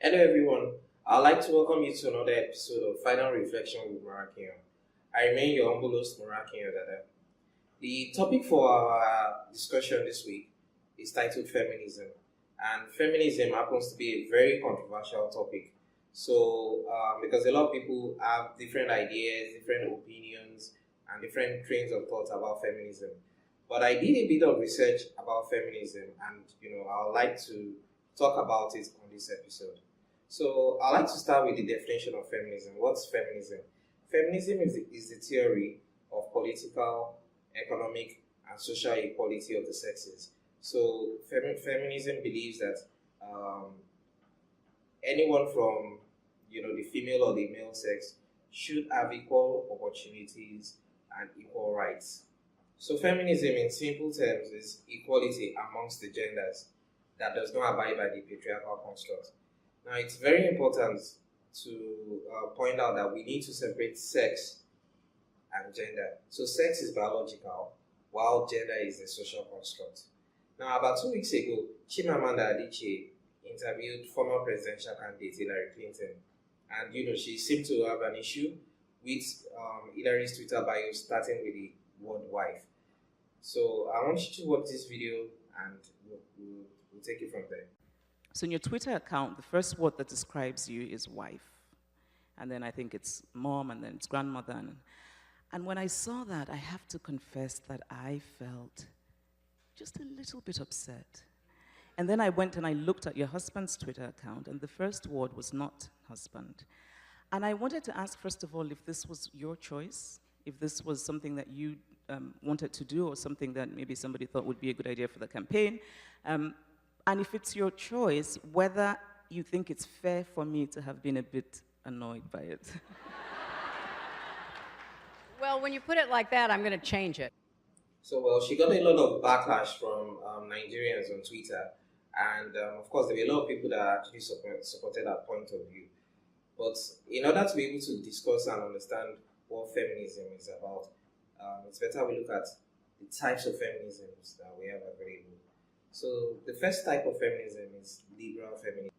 Hello everyone, I'd like to welcome you to another episode of Final Reflection with Marakinyo. I remain your humble host, Marakinyo Dada. The topic for our discussion this week is titled Feminism. And feminism happens to be a very controversial topic. Because a lot of people have different ideas, different opinions, and different trains of thought about feminism. But I did a bit of research about feminism and, I would like to talk about it on this episode. So I like to start with the definition of feminism. What's feminism? Feminism is the theory of political, economic, and social equality of the sexes. So feminism believes that anyone from the female or the male sex should have equal opportunities and equal rights. So feminism, in simple terms, is equality amongst the genders that does not abide by the patriarchal construct. Now, it's very important to point out that we need to separate sex and gender. So, sex is biological, while gender is a social construct. Now, about 2 weeks ago, Chimamanda Adichie interviewed former presidential candidate Hillary Clinton, and she seemed to have an issue with Hillary's Twitter bio starting with the word wife. So, I want you to watch this video, and we'll take it from there. So in your Twitter account, the first word that describes you is wife. And then I think it's mom, and then it's grandmother. And when I saw that, I have to confess that I felt just a little bit upset. And then I went and I looked at your husband's Twitter account, and the first word was not husband. And I wanted to ask, first of all, if this was your choice, if this was something that you wanted to do, or something that maybe somebody thought would be a good idea for the campaign. And if it's your choice, whether you think it's fair for me to have been a bit annoyed by it. Well, when you put it like that, I'm going to change it. So, she got a lot of backlash from Nigerians on Twitter. And, of course, there were a lot of people that actually supported that point of view. But in order to be able to discuss and understand what feminism is about, it's better we look at the types of feminisms that we have available. So the first type of feminism is liberal feminism.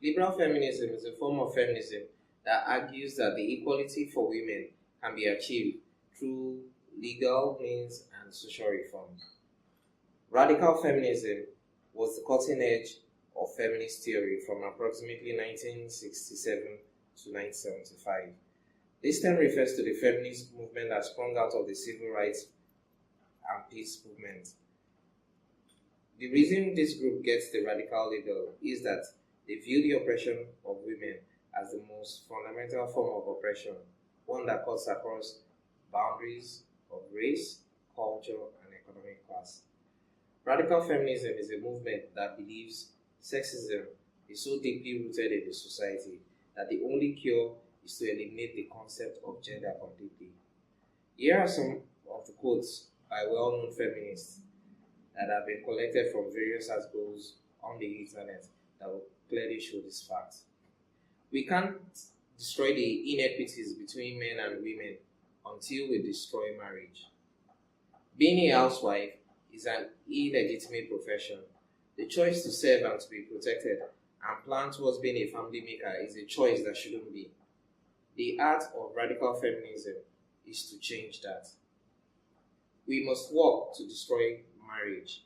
Liberal feminism is a form of feminism that argues that the equality for women can be achieved through legal means and social reform. Radical feminism was the cutting edge of feminist theory from approximately 1967 to 1975. This term refers to the feminist movement that sprung out of the civil rights and peace movement. The reason this group gets the radical label is that they view the oppression of women as the most fundamental form of oppression, one that cuts across boundaries of race, culture, and economic class. Radical feminism is a movement that believes sexism is so deeply rooted in the society that the only cure is to eliminate the concept of gender completely. Here are some of the quotes by well-known feminists that have been collected from various articles on the internet that will clearly show this fact. We can't destroy the inequities between men and women until we destroy marriage. Being a housewife is an illegitimate profession. The choice to serve and to be protected and plan towards being a family maker is a choice that shouldn't be. The art of radical feminism is to change that. We must work to destroy marriage.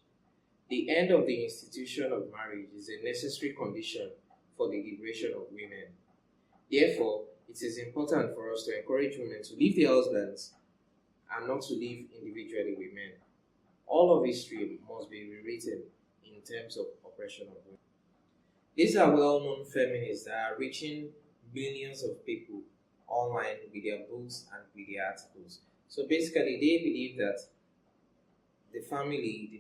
The end of the institution of marriage is a necessary condition for the liberation of women. Therefore, it is important for us to encourage women to leave their husbands and not to live individually with men. All of history must be rewritten in terms of oppression of women. These are well-known feminists that are reaching billions of people online with their books and with their articles. So basically, they believe that the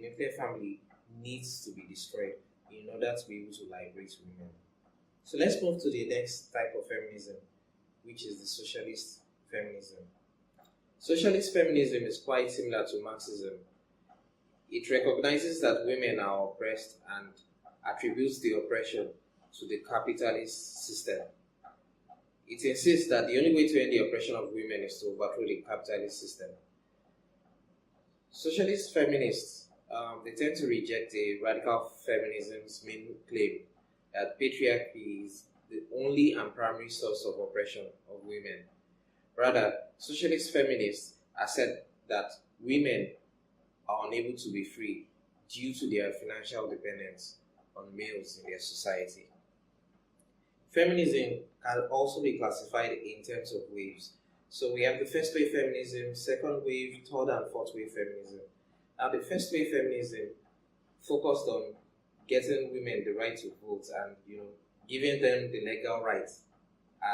nuclear family, needs to be destroyed in order to be able to liberate women. So let's move to the next type of feminism, which is the socialist feminism. Socialist feminism is quite similar to Marxism. It recognizes that women are oppressed and attributes the oppression to the capitalist system. It insists that the only way to end the oppression of women is to overthrow the capitalist system. Socialist feminists, they tend to reject the radical feminism's main claim that patriarchy is the only and primary source of oppression of women. Rather, socialist feminists assert that women are unable to be free due to their financial dependence on males in their society. Feminism can also be classified in terms of waves. So we have the first wave feminism, second wave, third and fourth wave feminism. Now the first wave feminism focused on getting women the right to vote and giving them the legal rights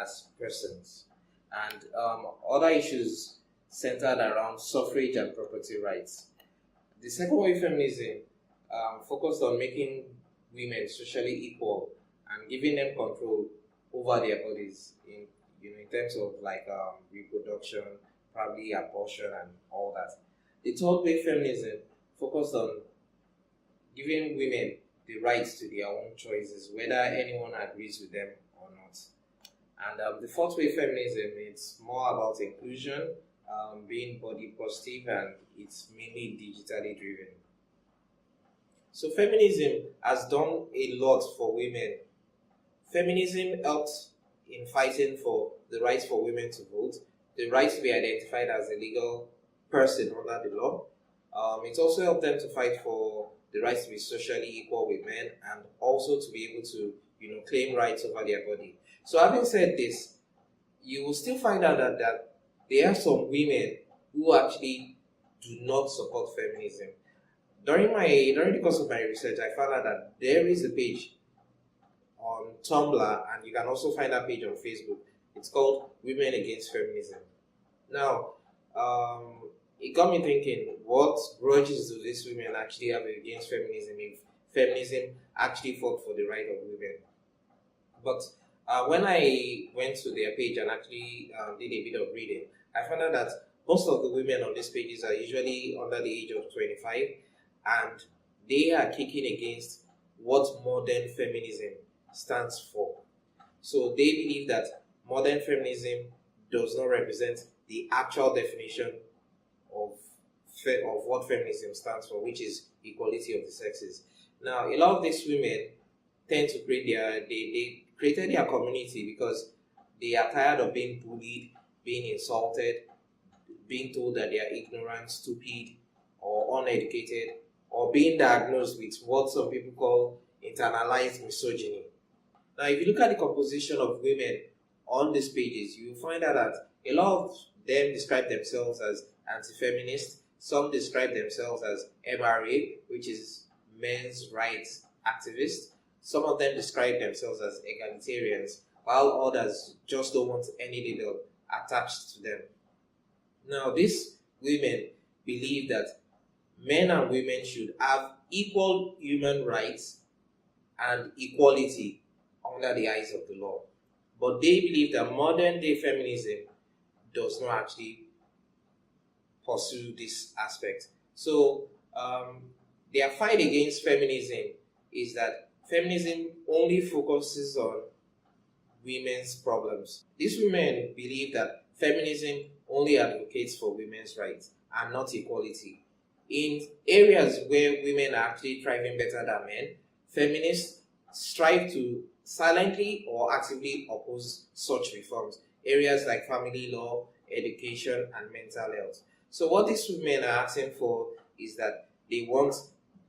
as persons. And other issues centered around suffrage and property rights. The second wave feminism focused on making women socially equal and giving them control over their bodies in terms of reproduction, probably abortion and all that. The third wave feminism focused on giving women the rights to their own choices, whether anyone agrees with them or not. And the fourth wave feminism, it's more about inclusion, being body positive, and it's mainly digitally driven. So feminism has done a lot for women. Feminism helped in fighting for the right for women to vote, the right to be identified as a legal person under the law. It also helped them to fight for the right to be socially equal with men and also to be able to claim rights over their body. So having said this, you will still find out that there are some women who actually do not support feminism. During the course of my research, I found out that there is a page on Tumblr, and you can also find that page on Facebook. It's called Women Against Feminism. Now, it got me thinking, what grudges do these women actually have against feminism if feminism actually fought for the right of women? But when I went to their page and actually did a bit of reading, I found out that most of the women on these pages are usually under the age of 25, and they are kicking against what modern feminism stands for. So they believe that modern feminism does not represent the actual definition of what feminism stands for, which is equality of the sexes. Now, a lot of these women tend to they created their community because they are tired of being bullied, being insulted, being told that they are ignorant, stupid, or uneducated, or being diagnosed with what some people call internalized misogyny. Now, if you look at the composition of women on these pages, you will find out that a lot of them describe themselves as anti-feminist. Some describe themselves as MRA, which is men's rights activists. Some of them describe themselves as egalitarians, while others just don't want any label attached to them. Now, these women believe that men and women should have equal human rights and equality under the eyes of the law. But they believe that modern day feminism does not actually pursue this aspect. So their fight against feminism is that feminism only focuses on women's problems. These women believe that feminism only advocates for women's rights and not equality. In areas where women are actually thriving better than men, feminists strive to silently or actively oppose such reforms. Areas like family law, education, and mental health. So what these women are asking for is that they want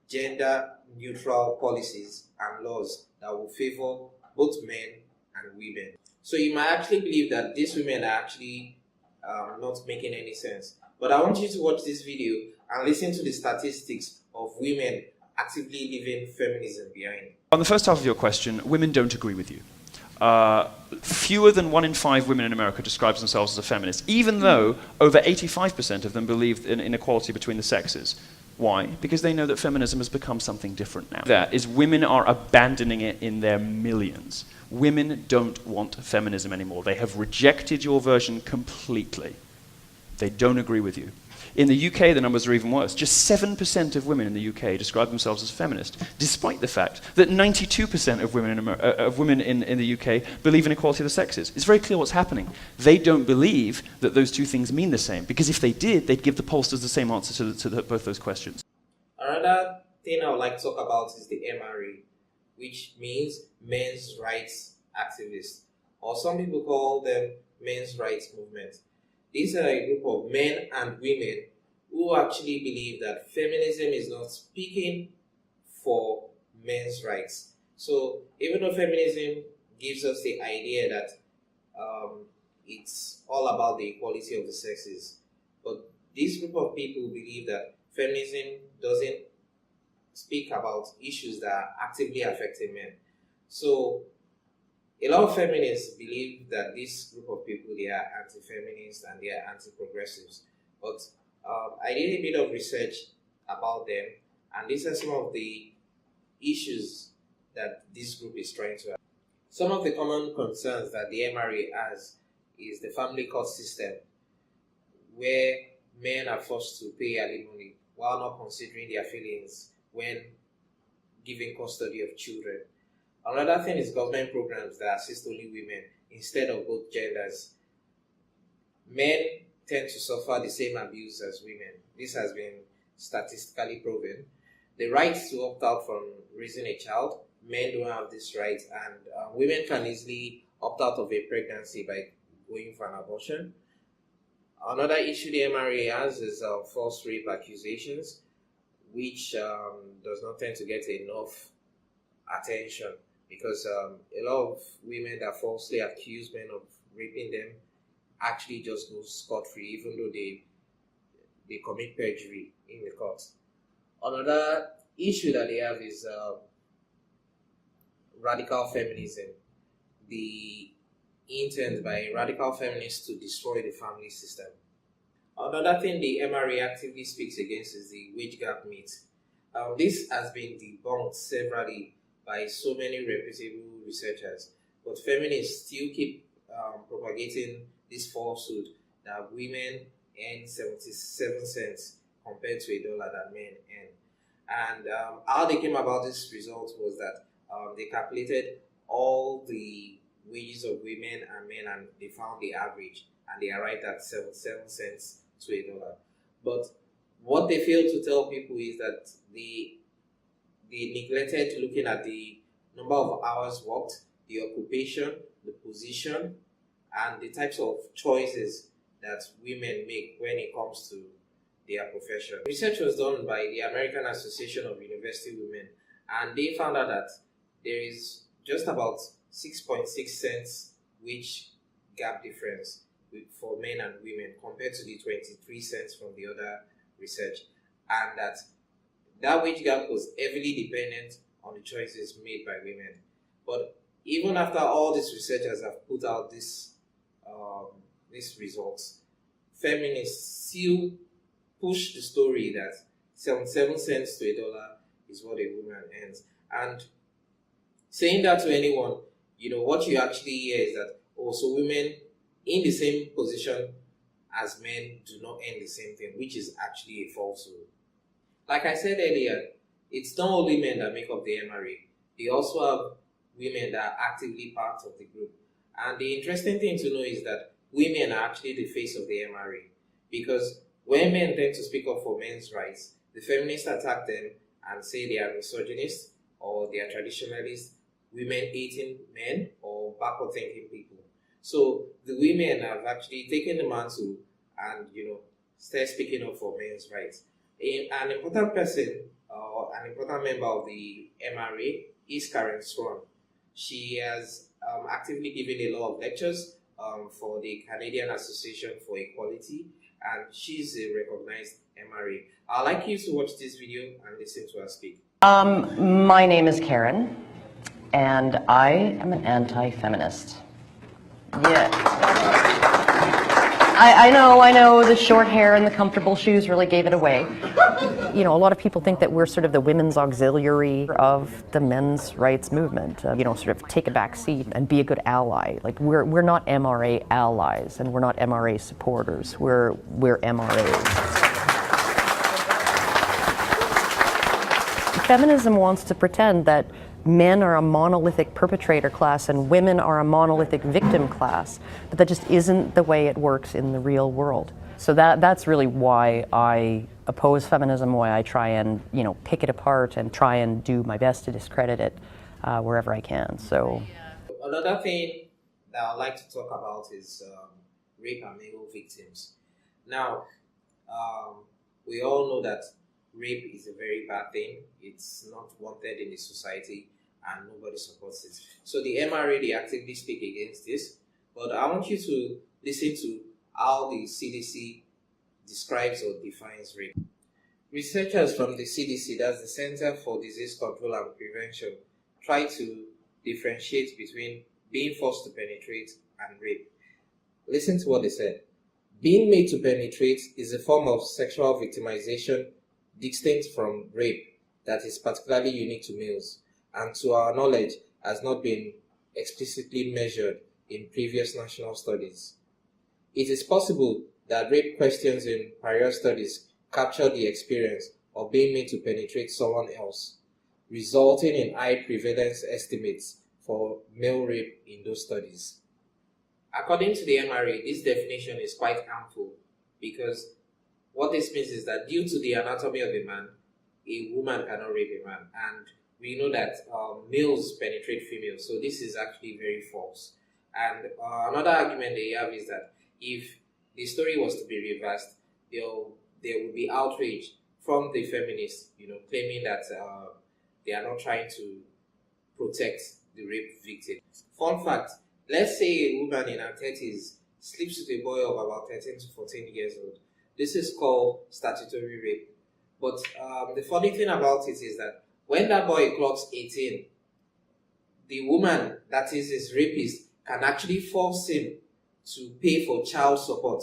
gender-neutral policies and laws that will favor both men and women. So you might actually believe that these women are actually not making any sense. But I want you to watch this video and listen to the statistics of women actively leaving feminism behind. On the first half of your question, women don't agree with you. Fewer than 1 in 5 women in America describes themselves as a feminist, even though over 85% of them believe in inequality between the sexes. Why? Because they know that feminism has become something different now. That is, women are abandoning it in their millions. Women don't want feminism anymore. They have rejected your version completely. They don't agree with you. In the UK, the numbers are even worse. Just 7% of women in the UK describe themselves as feminist, despite the fact that 92% of women in the UK believe in equality of the sexes. It's very clear what's happening. They don't believe that those two things mean the same, because if they did, they'd give the pollsters the same answer to both those questions. Another thing I would like to talk about is the MRA, which means men's rights activists, or some people call them men's rights movement. These are a group of men and women who actually believe that feminism is not speaking for men's rights. So even though feminism gives us the idea that it's all about the equality of the sexes, but this group of people believe that feminism doesn't speak about issues that are actively affecting men. So a lot of feminists believe that this group of people, they are anti-feminists and they are anti-progressives. But I did a bit of research about them, and these are some of the issues that this group is trying to address. Some of the common concerns that the MRA has is the family court system, where men are forced to pay alimony while not considering their feelings when giving custody of children. Another thing is government programs that assist only women instead of both genders. Men tend to suffer the same abuse as women. This has been statistically proven. The right to opt out from raising a child, men don't have this right, and women can easily opt out of a pregnancy by going for an abortion. Another issue the MRA has is false rape accusations, which does not tend to get enough attention, because a lot of women that falsely accuse men of raping them actually just go scot-free, even though they commit perjury in the court. Another issue that they have is radical feminism, the intent by radical feminists to destroy the family system. Another thing the MRA actively speaks against is the wage gap myth. This has been debunked severally by so many reputable researchers, but feminists still keep propagating this falsehood that women earn 77 cents compared to $1 that men earn. And how they came about this result was that they calculated all the wages of women and men, and they found the average, and they arrived at 77 cents to $1. But what they failed to tell people is that they neglected looking at the number of hours worked, the occupation, the position, and the types of choices that women make when it comes to their profession. Research was done by the American Association of University Women, and they found out that there is just about 6.6 cents wage gap difference for men and women compared to the 23 cents from the other research, and that wage gap was heavily dependent on the choices made by women. But even after all these researchers have put out these results, feminists still push the story that 77 cents to $1 is what a woman earns. And saying that to anyone, what you actually hear is that also women in the same position as men do not earn the same thing, which is actually a falsehood. Like I said earlier, it's not only men that make up the MRA. They also have women that are actively part of the group. And the interesting thing to know is that women are actually the face of the MRA, because when men tend to speak up for men's rights, the feminists attack them and say they are misogynist or they are traditionalist, women-hating men, or backward-thinking people. So the women have actually taken the mantle and, start speaking up for men's rights. An important person, or an important member of the MRA is Karen Swan. She has actively given a lot of lectures for the Canadian Association for Equality, and she's a recognized MRA. I'd like you to watch this video and listen to her speak. My name is Karen, and I am an anti-feminist. Yeah. I know, the short hair and the comfortable shoes really gave it away. A lot of people think that we're sort of the women's auxiliary of the men's rights movement. Sort of take a back seat and be a good ally. Like, we're not MRA allies, and we're not MRA supporters. We're MRAs. Feminism wants to pretend that men are a monolithic perpetrator class and women are a monolithic victim class, but that just isn't the way it works in the real world. So that's really why I oppose feminism, why I try and pick it apart and try and do my best to discredit it wherever I can. So Another thing that I'd like to talk about is rape and male victims. Now, we all know that rape is a very bad thing. It's not wanted in the society and nobody supports it. So the MRA, they actively speak against this. But I want you to listen to how the CDC describes or defines rape. Researchers from the CDC, that's the Center for Disease Control and Prevention, try to differentiate between being forced to penetrate and rape. Listen to what they said. Being made to penetrate is a form of sexual victimization distinct from rape that is particularly unique to males and, to our knowledge, has not been explicitly measured in previous national studies. It is possible that rape questions in prior studies capture the experience of being made to penetrate someone else, resulting in high prevalence estimates for male rape in those studies. According to the MRA, this definition is quite harmful because what this means is that due to the anatomy of a man, a woman cannot rape a man. And we know that males penetrate females, so this is actually very false. And another argument they have is that if the story was to be reversed, there would be outrage from the feminists, claiming that they are not trying to protect the rape victim. Fun fact, let's say a woman in her 30s sleeps with a boy of about 13 to 14 years old. This is called statutory rape. But the funny thing about it is that when that boy clocks 18, the woman, that is his rapist, can actually force him to pay for child support,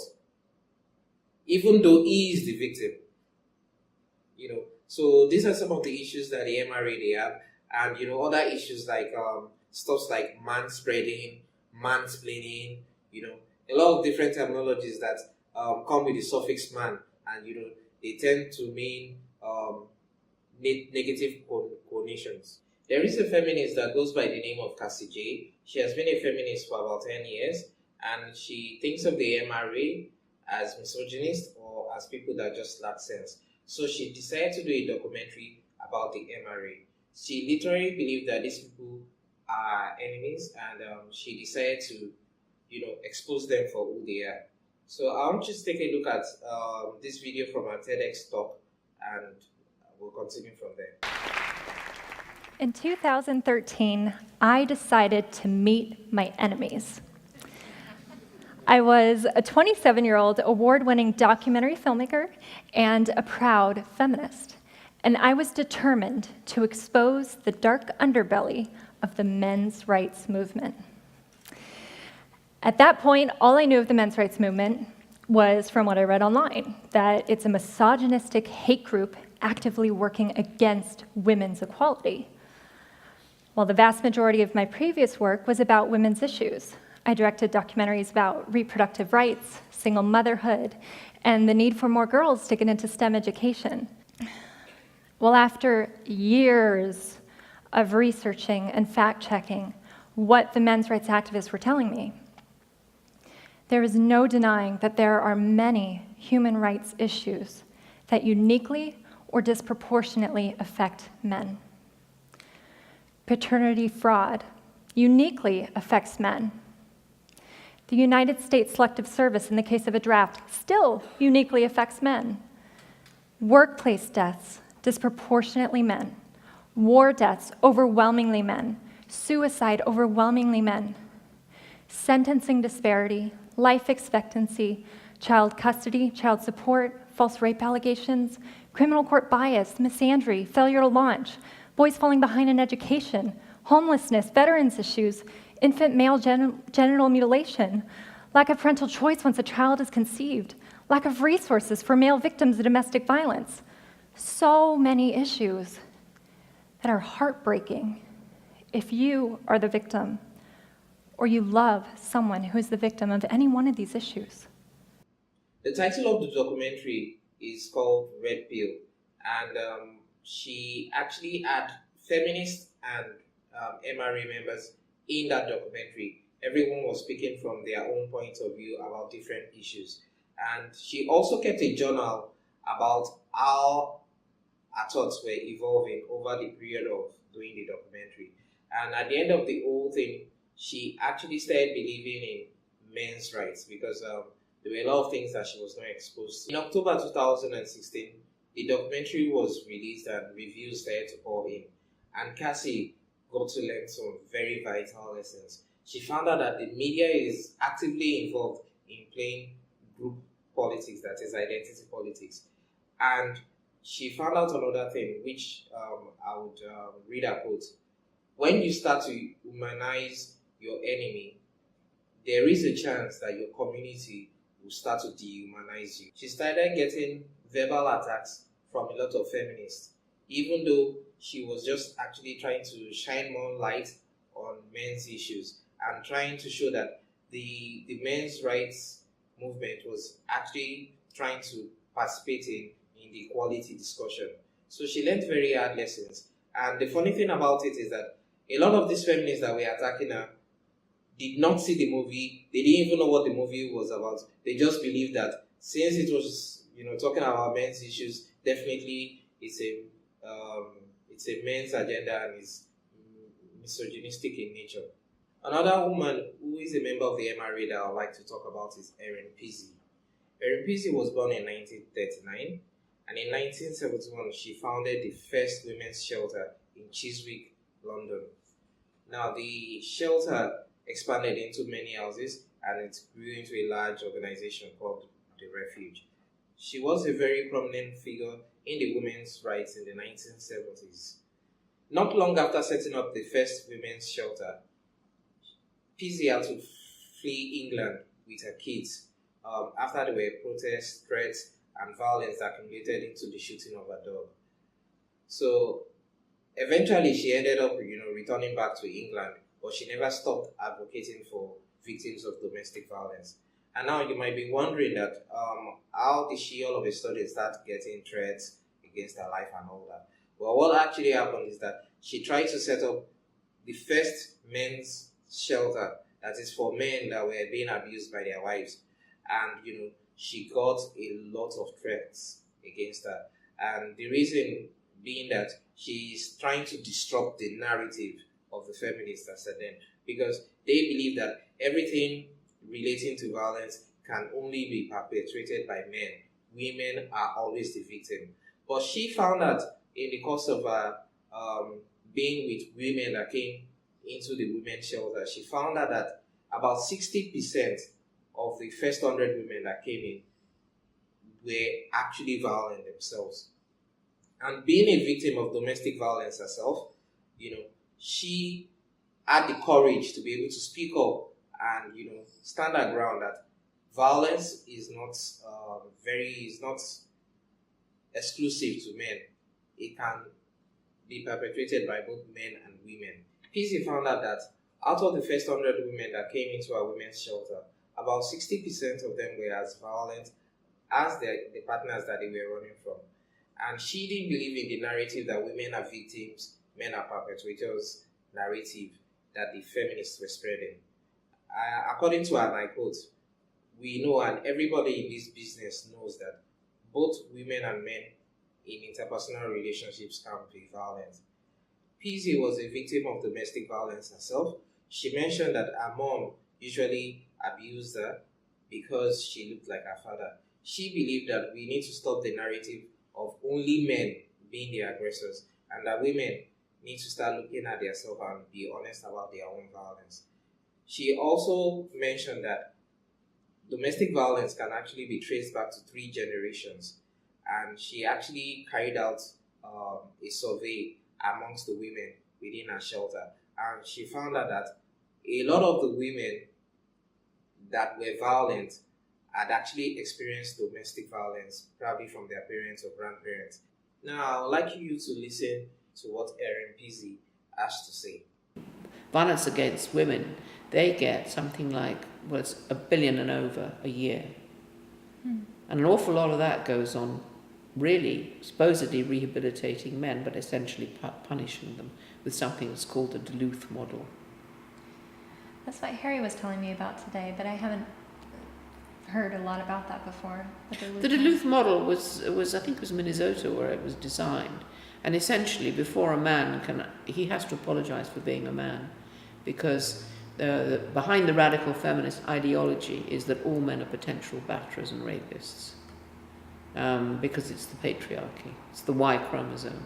even though he is the victim. So these are some of the issues that the MRA they have, and other issues like stuff like manspreading, mansplaining, a lot of different terminologies that come with the suffix man, and they tend to mean negative connotations. There is a feminist that goes by the name of Cassie J. She has been a feminist for about 10 years, and she thinks of the MRA as misogynist or as people that just lack sense. So she decided to do a documentary about the MRA. She literally believed that these people are enemies, and she decided to, expose them for who they are. So I want you to take a look at this video from our TEDx talk, and we'll continue from there. In 2013, I decided to meet my enemies. I was a 27-year-old award-winning documentary filmmaker and a proud feminist, and I was determined to expose the dark underbelly of the men's rights movement. At that point, all I knew of the men's rights movement was from what I read online, that it's a misogynistic hate group actively working against women's equality. While the vast majority of my previous work was about women's issues. I directed documentaries about reproductive rights, single motherhood, and the need for more girls to get into STEM education. Well, after years of researching and fact-checking what the men's rights activists were telling me, there is no denying that there are many human rights issues that uniquely or disproportionately affect men. Paternity fraud uniquely affects men. The United States Selective Service, in the case of a draft, still uniquely affects men. Workplace deaths, disproportionately men. War deaths, overwhelmingly men. Suicide, overwhelmingly men. Sentencing disparity, life expectancy, child custody, child support, false rape allegations, criminal court bias, misandry, failure to launch, boys falling behind in education, homelessness, veterans issues, infant male genital mutilation, lack of parental choice once a child is conceived, lack of resources for male victims of domestic violence. So many issues that are heartbreaking if you are the victim or you love someone who is the victim of any one of these issues. The title of the documentary is called Red Pill, and she actually had feminists and MRA members in that documentary. Everyone was speaking from their own point of view about different issues. And she also kept a journal about how her thoughts were evolving over the period of doing the documentary. And at the end of the whole thing, she actually started believing in men's rights because there were a lot of things that she was not exposed to. In October 2016, the documentary was released and reviews started to pour in. And Cassie got to learn some very vital lessons. She found out that the media is actively involved in playing group politics, that is identity politics. And she found out another thing, which I would read a quote. When you start to humanize your enemy, there is a chance that your community will start to dehumanize you. She started getting verbal attacks from a lot of feminists, even though she was just actually trying to shine more light on men's issues and trying to show that the men's rights movement was actually trying to participate in the equality discussion. So she learned very hard lessons. And the funny thing about it is that a lot of these feminists that were attacking her did not see the movie. They didn't even know what the movie was about. They just believed that since it was, talking about men's issues, definitely it's a men's agenda and is misogynistic in nature. Another woman who is a member of the MRA that I would like to talk about is Erin Peasy. Erin Peasy was born in 1939, and in 1971 she founded the first women's shelter in Chiswick, London. Now the shelter expanded into many houses and it grew into a large organization called the Refuge. She was a very prominent figure in the women's rights in the 1970s. Not long after setting up the first women's shelter, Peasy had to flee England with her kids after there were protests, threats, and violence that accumulated into the shooting of her dog. So eventually she ended up, returning back to England, but she never stopped advocating for victims of domestic violence. And now you might be wondering that how did she all of a sudden start getting threats against her life and all that? Well, what actually happened is that she tried to set up the first men's shelter that is for men that were being abused by their wives. And, she got a lot of threats against her. And the reason being that she's trying to disrupt the narrative of the feminists as then, because they believe that everything relating to violence can only be perpetrated by men. Women are always the victim. But she found that in the course of being with women that came into the women's shelter, she found out that about 60% of the first 100 women that came in were actually violent themselves. And being a victim of domestic violence herself, she had the courage to be able to speak up and, stand her ground that violence is not exclusive to men. It can be perpetrated by both men and women. Peasy found out that out of the first 100 women that came into our women's shelter, about 60% of them were as violent as the partners that they were running from. And she didn't believe in the narrative that women are victims, men are perpetrators narrative that the feminists were spreading. According to her, and I quote, "We know, and everybody in this business knows, that both women and men in interpersonal relationships can be violent." Peasy was a victim of domestic violence herself. She mentioned that her mom usually abused her because she looked like her father. She believed that we need to stop the narrative of only men being the aggressors and that women need to start looking at themselves and be honest about their own violence. She also mentioned that domestic violence can actually be traced back to 3 generations, and she actually carried out a survey amongst the women within her shelter, and she found out that a lot of the women that were violent had actually experienced domestic violence, probably from their parents or grandparents. Now, I would like you to listen to what Erin Peasy has to say. Violence against women, they get something like, it's $1 billion and over a year. And an awful lot of that goes on really supposedly rehabilitating men, but essentially punishing them with something that's called the Duluth model. That's what Harry was telling me about today, but I haven't heard a lot about that before. The Duluth model was I think it was Minnesota where it was designed. And essentially, before a man he has to apologize for being a man, because Behind the radical feminist ideology is that all men are potential batterers and rapists, because it's the patriarchy, it's the Y chromosome.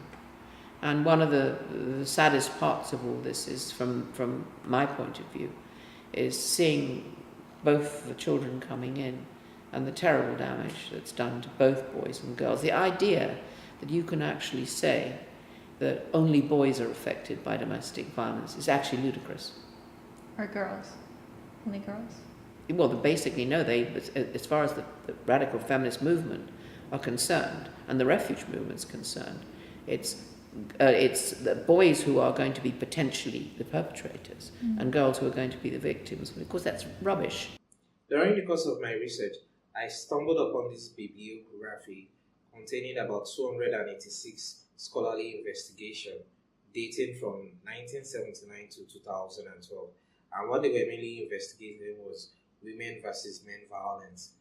And one of the saddest parts of all this is, from my point of view, is seeing both the children coming in and the terrible damage that's done to both boys and girls. The idea that you can actually say that only boys are affected by domestic violence is actually ludicrous. Or girls? Only girls? Well, basically, no. As far as the radical feminist movement are concerned, and the refuge movement's concerned, it's the boys who are going to be potentially the perpetrators, and girls who are going to be the victims. Of course, that's rubbish. During the course of my research, I stumbled upon this bibliography containing about 286 scholarly investigations dating from 1979 to 2012. And what they were mainly investigating was women versus men violence.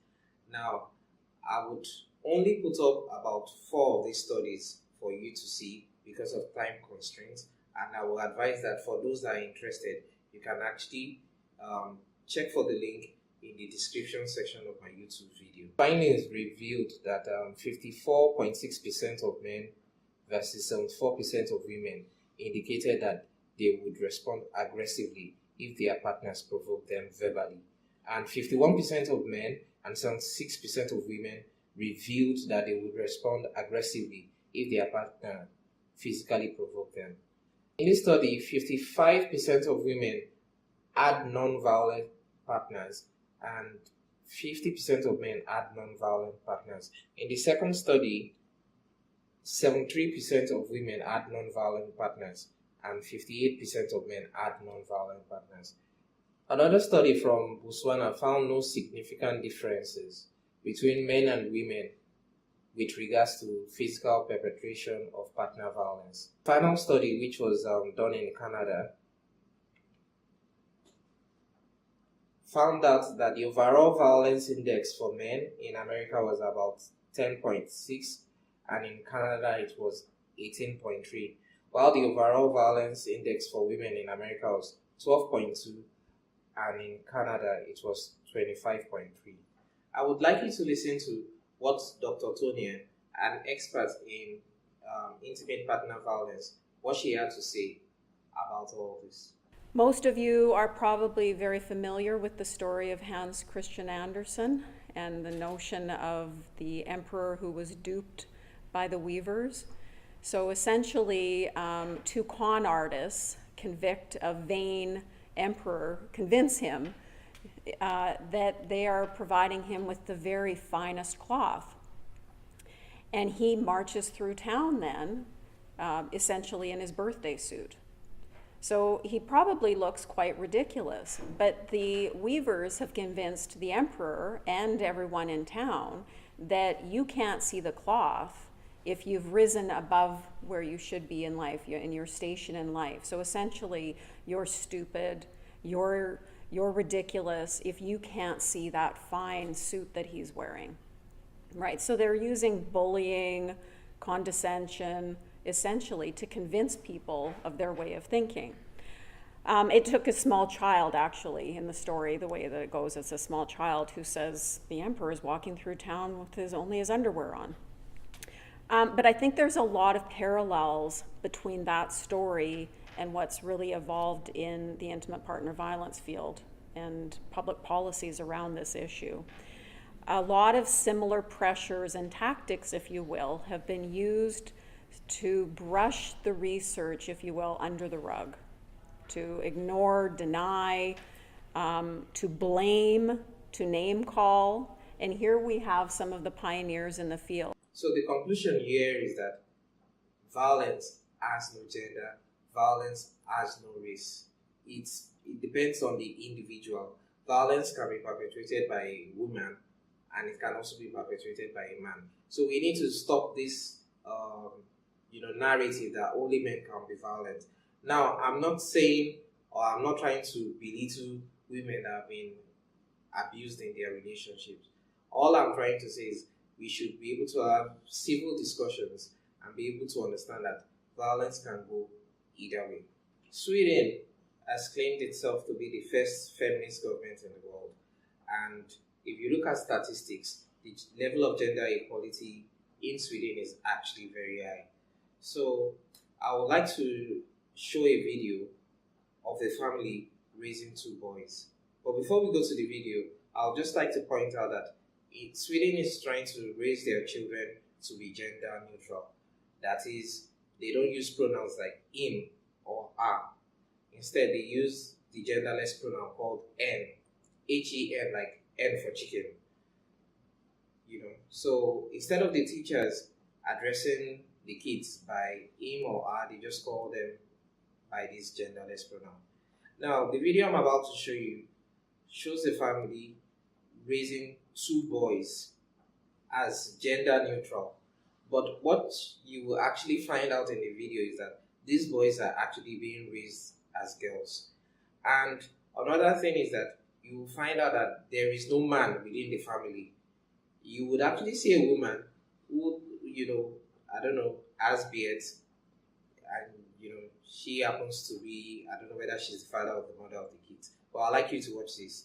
Now, I would only put up about 4 of these studies for you to see because of time constraints, and I will advise that for those that are interested, you can actually check for the link in the description section of my YouTube video. Findings revealed that 54.6% of men versus 74% of women indicated that they would respond aggressively if their partners provoke them verbally. And 51% of men and 76% of women revealed that they would respond aggressively if their partner physically provoked them. In this study, 55% of women had non-violent partners and 50% of men had non-violent partners. In the second study, 73% of women had non-violent partners and 58% of men had non-violent partners. Another study from Botswana found no significant differences between men and women with regards to physical perpetration of partner violence. Final study, which was done in Canada, found out that the overall violence index for men in America was about 10.6, and in Canada it was 18.3, while the overall violence index for women in America was 12.2, and in Canada it was 25.3. I would like you to listen to what Dr. Tonia, an expert in intimate partner violence, what she had to say about all this. Most of you are probably very familiar with the story of Hans Christian Andersen and the notion of the emperor who was duped by the weavers. So essentially, 2 con artists convict a vain emperor, convince him that they are providing him with the very finest cloth. And he marches through town then, essentially in his birthday suit. So he probably looks quite ridiculous, but the weavers have convinced the emperor and everyone in town that you can't see the cloth if you've risen above where you should be in life, in your station in life. So essentially, you're stupid, you're ridiculous if you can't see that fine suit that he's wearing, right? So they're using bullying, condescension, essentially to convince people of their way of thinking. It took a small child, actually, in the story, the way that it goes, it's a small child who says the emperor is walking through town with only his underwear on. But I think there's a lot of parallels between that story and what's really evolved in the intimate partner violence field and public policies around this issue. A lot of similar pressures and tactics, if you will, have been used to brush the research, if you will, under the rug, to ignore, deny, to blame, to name call. And here we have some of the pioneers in the field. So the conclusion here is that violence has no gender, violence has no race. It depends on the individual. Violence can be perpetrated by a woman and it can also be perpetrated by a man. So we need to stop this narrative that only men can be violent. Now, I'm not saying, or I'm not trying to belittle women that have been abused in their relationships. All I'm trying to say is we should be able to have civil discussions and be able to understand that violence can go either way. Sweden has claimed itself to be the first feminist government in the world. And if you look at statistics, the level of gender equality in Sweden is actually very high. So I would like to show a video of a family raising 2 boys. But before we go to the video, I would just like to point out that Sweden is trying to raise their children to be gender neutral. That is, they don't use pronouns like him or her. Instead, they use the genderless pronoun called N, H-E-N, like N for chicken. So instead of the teachers addressing the kids by him or her, they just call them by this genderless pronoun. Now, the video I'm about to show you shows a family raising 2 boys as gender neutral. But what you will actually find out in the video is that these boys are actually being raised as girls. And another thing is that you will find out that there is no man within the family. You would actually see a woman who, has beards, and, she happens to be, I don't know whether she's the father or the mother of the kids. But I'd like you to watch this.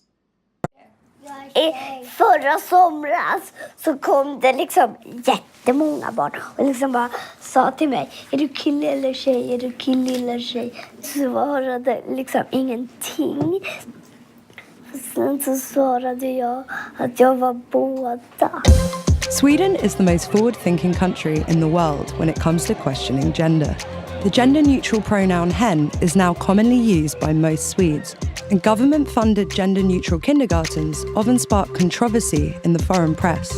Förra somras så kom det liksom jättemånga barn och liksom bara sa till mig, är du kille eller tjej, är du kille eller tjej? Så svarade liksom ingenting. Sen så svarade jag att jag var båda. Sweden is the most forward-thinking country in the world when it comes to questioning gender. The gender-neutral pronoun hen is now commonly used by most Swedes, and government-funded gender-neutral kindergartens often spark controversy in the foreign press.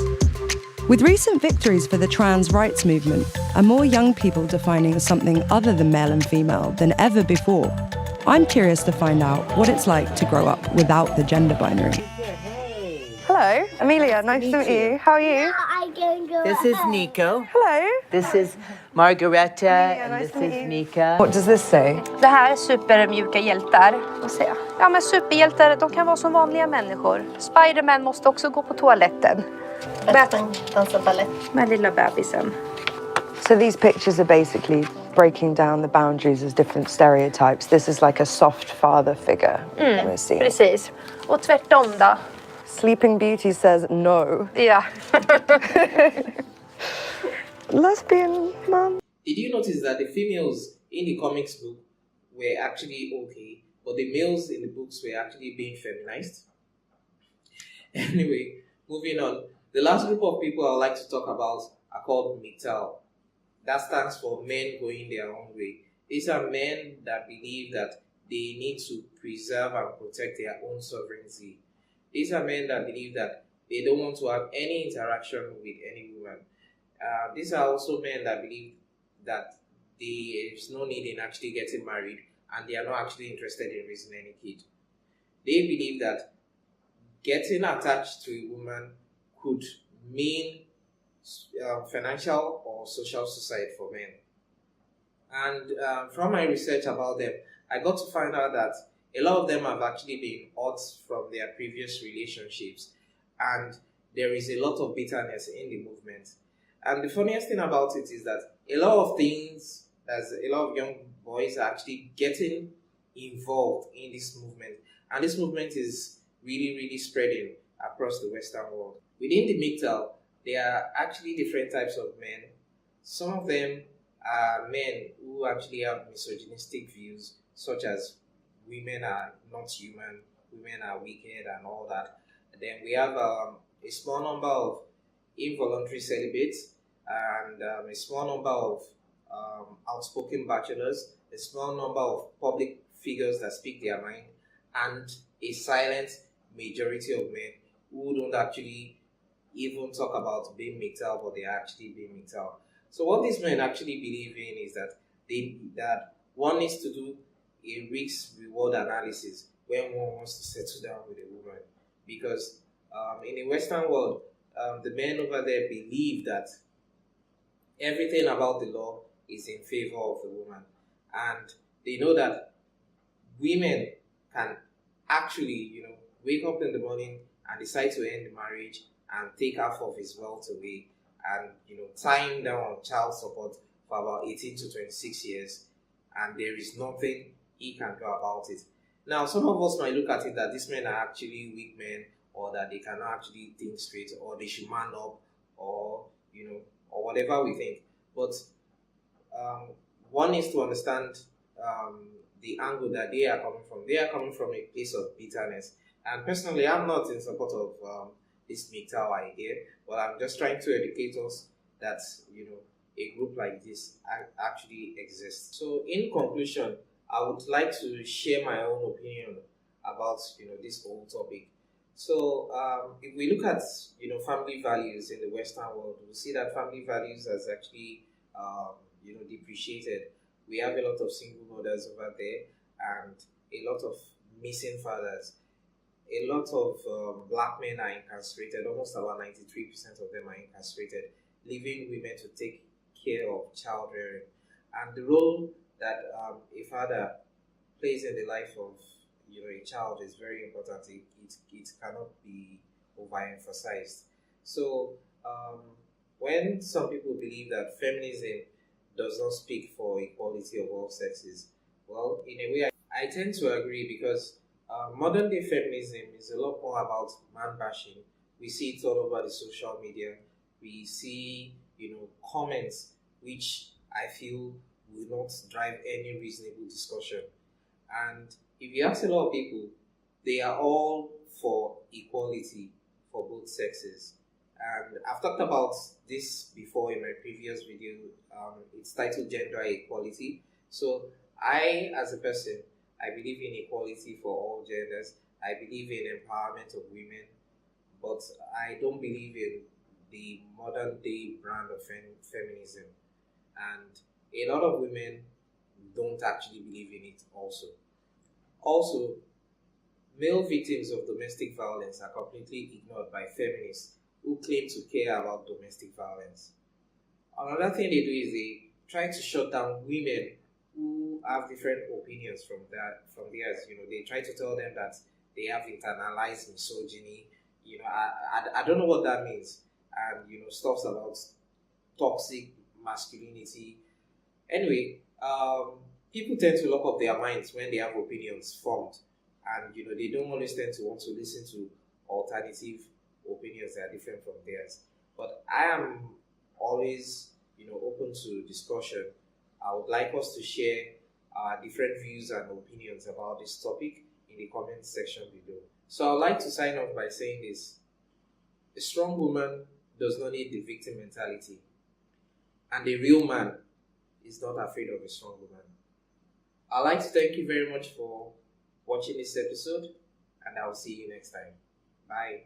With recent victories for the trans rights movement and more young people defining something other than male and female than ever before, I'm curious to find out what it's like to grow up without the gender binary. Hello, Amelia, nice to meet you. How are you? This is Nico. Hello. This is Margareta, and nice this to meet is you. Mika. What does this say? Det här är supermjuka hjältar. Vad säger jag? Ja, men superhjältar, de kan vara som vanliga människor. Spiderman måste också gå på toaletten. Batman dansar ballett. Med lilla bebisen. So these pictures are basically breaking down the boundaries as different stereotypes. This is like a soft father figure we're seeing. Precis. Och tvärtom då? Sleeping Beauty says no. Ja. Lesbian mom. Did you notice that the females in the comics book were actually okay, but the males in the books were actually being feminized? Anyway, moving on. The last group of people I would like to talk about are called MGTOW. That stands for men going their own way. These are men that believe that they need to preserve and protect their own sovereignty. These are men that believe that they don't want to have any interaction with any woman. These are also men that believe that there is no need in actually getting married, and they are not actually interested in raising any kid. They believe that getting attached to a woman could mean financial or social suicide for men. And from my research about them, I got to find out that a lot of them have actually been hurt from their previous relationships, and there is a lot of bitterness in the movement. And the funniest thing about it is that a lot of young boys are actually getting involved in this movement, and this movement is really, really spreading across the Western world. Within the MGTOW, there are actually different types of men. Some of them are men who actually have misogynistic views, such as women are not human, women are wicked, and all that. And then we have a small number of involuntary celibates, and a small number of outspoken bachelors, a small number of public figures that speak their mind, and a silent majority of men who don't actually even talk about being MGTOW, but they are actually being MGTOW. So what these men actually believe in is that one needs to do a risk-reward analysis when one wants to settle down with a woman, because in the Western world, the men over there believe that everything about the law is in favor of the woman, and they know that women can actually, wake up in the morning and decide to end the marriage and take half of his wealth away, and tie him down on child support for about 18 to 26 years, and there is nothing he can do about it. Now, some of us might look at it that these men are actually weak men, or that they cannot actually think straight, or they should man up, or or whatever we think. But one is to understand the angle that they are coming from. They are coming from a place of bitterness. And personally, I'm not in support of this MGTOW idea, but I'm just trying to educate us that a group like this actually exists. So, in conclusion, I would like to share my own opinion about this whole topic. So, if we look at family values in the Western world, we see that family values has actually depreciated. We have a lot of single mothers over there, and a lot of missing fathers. A lot of black men are incarcerated. Almost about 93% of them are incarcerated, leaving women to take care of child rearing. And the role that a father plays in the life of a child is very important. It cannot be overemphasized. So when some people believe that feminism does not speak for equality of all sexes, well, in a way, I tend to agree, because modern day feminism is a lot more about man bashing. We see it all over the social media. We see comments which I feel will not drive any reasonable discussion. And if you ask a lot of people, they are all for equality for both sexes. And I've talked about this before in my previous video. It's titled Gender Equality. So I, as a person, I believe in equality for all genders. I believe in empowerment of women, but I don't believe in the modern day brand of feminism. And a lot of women don't actually believe in it also. Also, male victims of domestic violence are completely ignored by feminists who claim to care about domestic violence. Another thing they do is they try to shut down women who have different opinions from theirs. They try to tell them that they have internalized misogyny. I don't know what that means. And stuffs about toxic masculinity. Anyway, people tend to lock up their minds when they have opinions formed, and they don't always tend to want to listen to alternative opinions that are different from theirs. But I am always open to discussion. I would like us to share different views and opinions about this topic in the comment section below. So I'd like to sign off by saying this: a strong woman does not need the victim mentality, and a real man is not afraid of a strong woman. I'd like to thank you very much for watching this episode, and I'll see you next time. Bye.